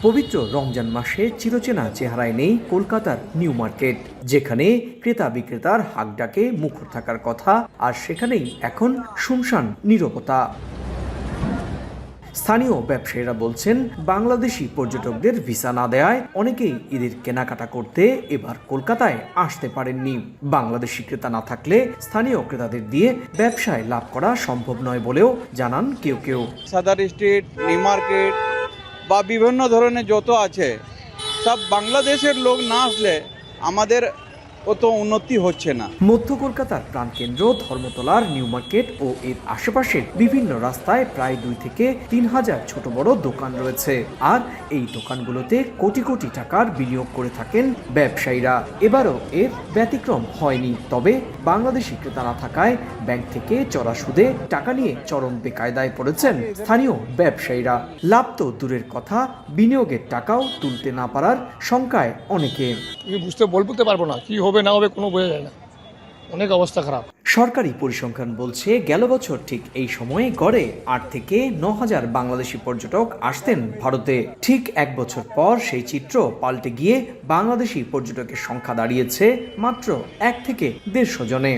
পবিত্র রমজান মাসে চিরচেনা চেহারায় নেই কলকাতার নিউ মার্কেট, যেখানে ক্রেতা বিক্রেতার হাঁকডাকে মুখর থাকার কথা, আর সেখানেই এখন শুনশান নীরবতা। স্থানীয় ব্যবসায়ীরা বলছেন, বাংলাদেশি পর্যটকদের ভিসা না দেওয়ায় অনেকেই ঈদের কেনাকাটা করতে এবার কলকাতায় আসতে পারেননি। বাংলাদেশি ক্রেতা না থাকলে স্থানীয় ক্রেতাদের দিয়ে ব্যবসায় লাভ করা সম্ভব নয় বলেও জানান কেউ কেউ। সাদার স্ট্রিট, নিউ মার্কেট বা বিভিন্ন ধরনের যত আছে, সব বাংলাদেশের লোক না আসলে আমাদের অত উন্নতি হচ্ছে না। মধ্য কলকাতার প্রাণকেন্দ্র ধর্মতলার নিউ মার্কেট ও এর আশেপাশের বিভিন্ন রাস্তায় প্রায় 2 থেকে 3 হাজার ছোট বড় দোকান রয়েছে, আর এই দোকানগুলোতে কোটি কোটি টাকার বিনিয়োগ করে থাকেন ব্যবসায়ীরা। এবারও এর ব্যতিক্রম হয়নি, তবে বাংলাদেশি ক্রেতা না থাকায় ব্যাংক থেকে চড়া সুদে টাকা নিয়ে চরম বেকায়দায় পড়েছেন স্থানীয় ব্যবসায়ীরা। লাভ তো দূরের কথা, বিনিয়োগের টাকাও তুলতে না পারার শঙ্কায় অনেকে। বলতে পারবো না কি হবে না হবে, কোনো বোঝা যায় না, অনেক অবস্থা খারাপ। সরকারি পরিসংখ্যান বলছে, গেল বছর ঠিক এই সময়ে গড়ে 8 থেকে 9 হাজার বাংলাদেশি পর্যটক আসতেন ভারতে। ঠিক 1 বছর পর সেই চিত্র পাল্টে গিয়ে বাংলাদেশি পর্যটকের সংখ্যা দাঁড়িয়েছে মাত্র 1 থেকে 150 জনে।